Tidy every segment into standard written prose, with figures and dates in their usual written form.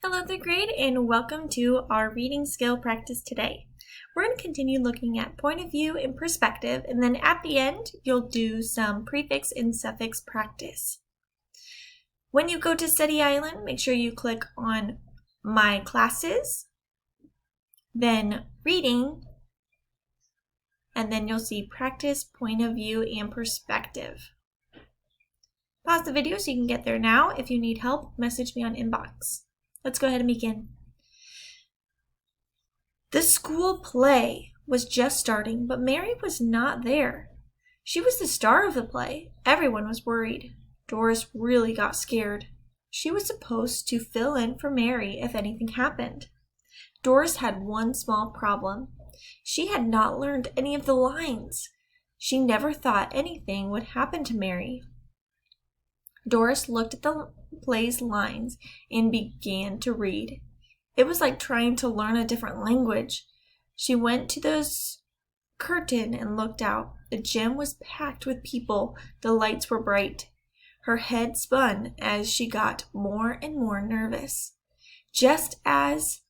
Hello, third grade, and welcome to our reading skill practice today. We're going to continue looking at point of view and perspective, and then at the end, you'll do some prefix and suffix practice. When you go to Study Island, make sure you click on My Classes, then Reading, and then you'll see Practice, Point of View, and Perspective. Pause the video so you can get there now. If you need help, message me on inbox. Let's go ahead and begin. The school play was just starting, but Mary was not there. She was the star of the play. Everyone was worried. Doris really got scared. She was supposed to fill in for Mary if anything happened. Doris had one small problem. She had not learned any of the lines. She never thought anything would happen to Mary. Doris looked at the play's lines and began to read. It was like trying to learn a different language. She went to the curtain and looked out. The gym was packed with people. The lights were bright. Her head spun as she got more and more nervous. Just as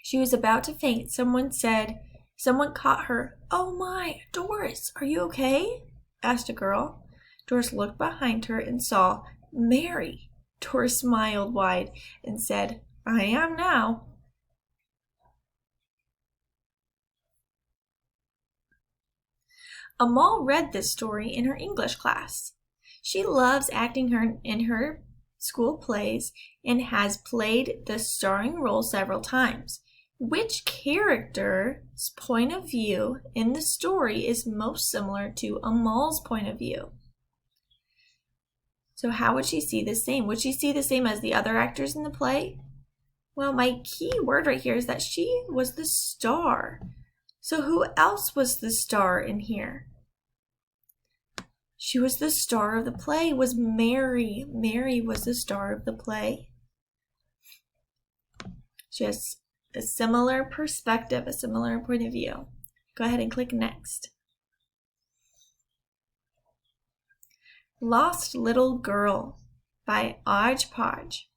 she was about to faint, someone caught her. "Oh my, Doris, are you okay?" asked a girl. Doris looked behind her and saw Mary. Doris smiled wide and said, "I am now." Amal read this story in her English class. She loves acting in her school plays and has played the starring role several times. Which character's point of view in the story is most similar to Amal's point of view? So how would she see the same? Would she see the same as the other actors in the play? Well, my key word right here is that she was the star. So who else was the star in here? She was the star of the play. It was Mary. Mary was the star of the play. Just a similar perspective, a similar point of view. Go ahead and click next. Lost Little Girl by Odge Podge.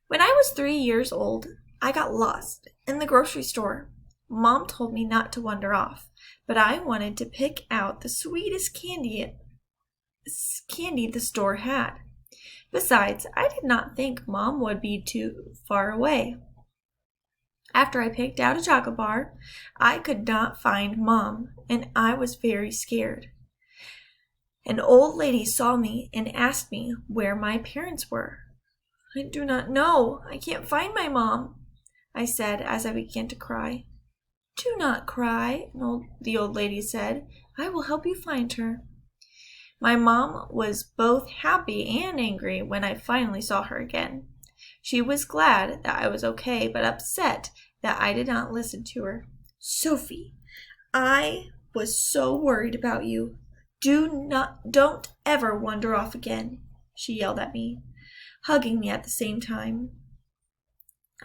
When I was 3 years old, I got lost in the grocery store. Mom told me not to wander off, but I wanted to pick out the sweetest candy the store had. Besides, I did not think Mom would be too far away. After I picked out a chocolate bar, I could not find Mom, and I was very scared. An old lady saw me and asked me where my parents were. "I do not know. I can't find my mom," I said as I began to cry. "Do not cry," the old lady said. "I will help you find her." My mom was both happy and angry when I finally saw her again. She was glad that I was okay, but upset that I did not listen to her. "Sophie, I was so worried about you. Don't ever wander off again," she yelled at me, hugging me at the same time.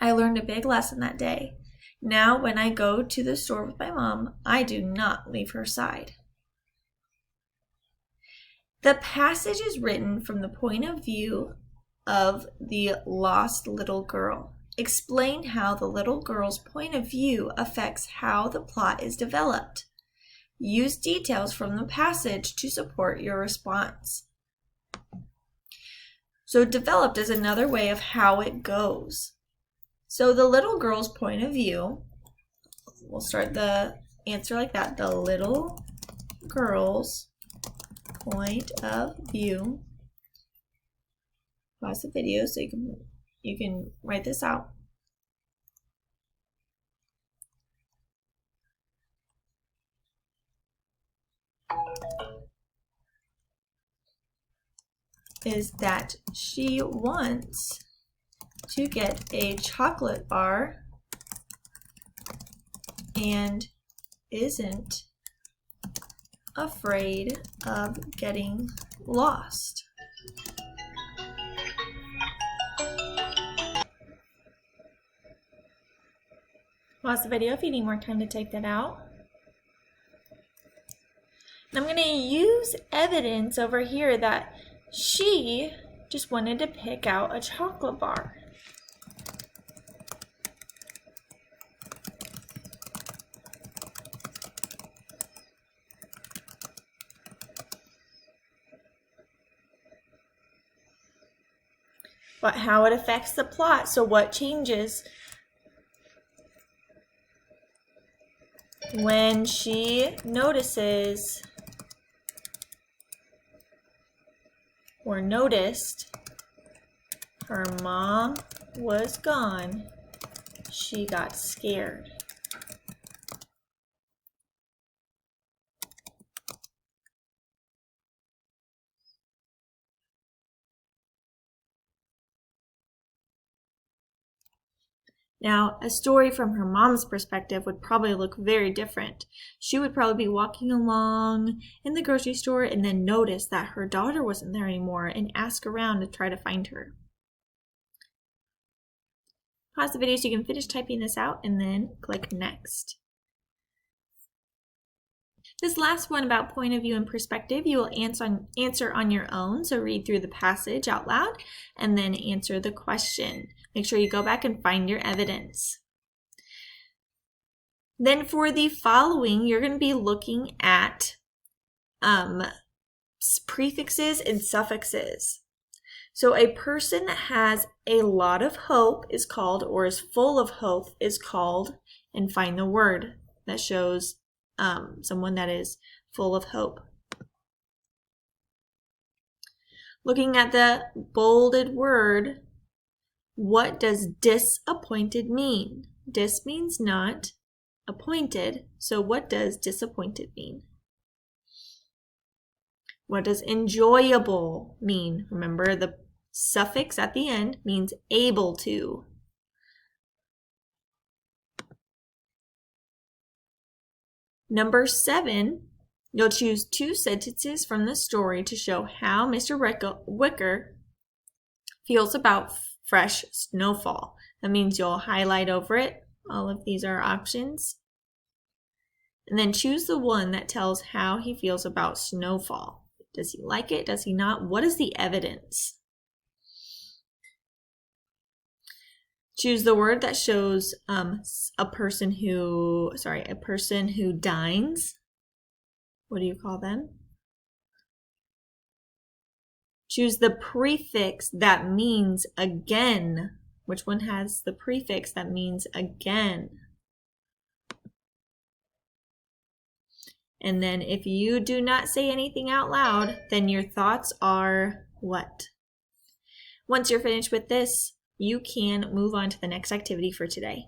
I learned a big lesson that day. Now, when I go to the store with my mom, I do not leave her side. The passage is written from the point of view of the lost little girl. Explain how the little girl's point of view affects how the plot is developed. Use details from the passage to support your response. So developed is another way of how it goes. So the little girl's point of view, we'll start the answer like that. The little girl's point of view. Pause the video so you can write this out. Is that she wants to get a chocolate bar and isn't afraid of getting lost. Pause the video if you need more time to take that out. I'm going to use evidence over here that she just wanted to pick out a chocolate bar. But how it affects the plot. So what changes when she notices or noticed her mom was gone, she got scared. Now, a story from her mom's perspective would probably look very different. She would probably be walking along in the grocery store and then notice that her daughter wasn't there anymore and ask around to try to find her. Pause the video so you can finish typing this out and then click next. This last one about point of view and perspective, you will answer on your own. So read through the passage out loud and then answer the question. Make sure you go back and find your evidence. Then for the following, you're going to be looking at prefixes and suffixes. So a person that has a lot of hope is called, or is full of hope is called, and find the word that shows someone that is full of hope. Looking at the bolded word, what does disappointed mean? Dis means not, appointed, so what does disappointed mean? What does enjoyable mean? Remember, the suffix at the end means able to. Number 7, you'll choose 2 sentences from the story to show how Mr. Wicker feels about fresh snowfall. That means you'll highlight over it. All of these are options. And then choose the one that tells how he feels about snowfall. Does he like it? Does he not? What is the evidence? Choose the word that shows a person who dines. What do you call them? Choose the prefix that means again. Which one has the prefix that means again? And then if you do not say anything out loud, then your thoughts are what? Once you're finished with this, you can move on to the next activity for today.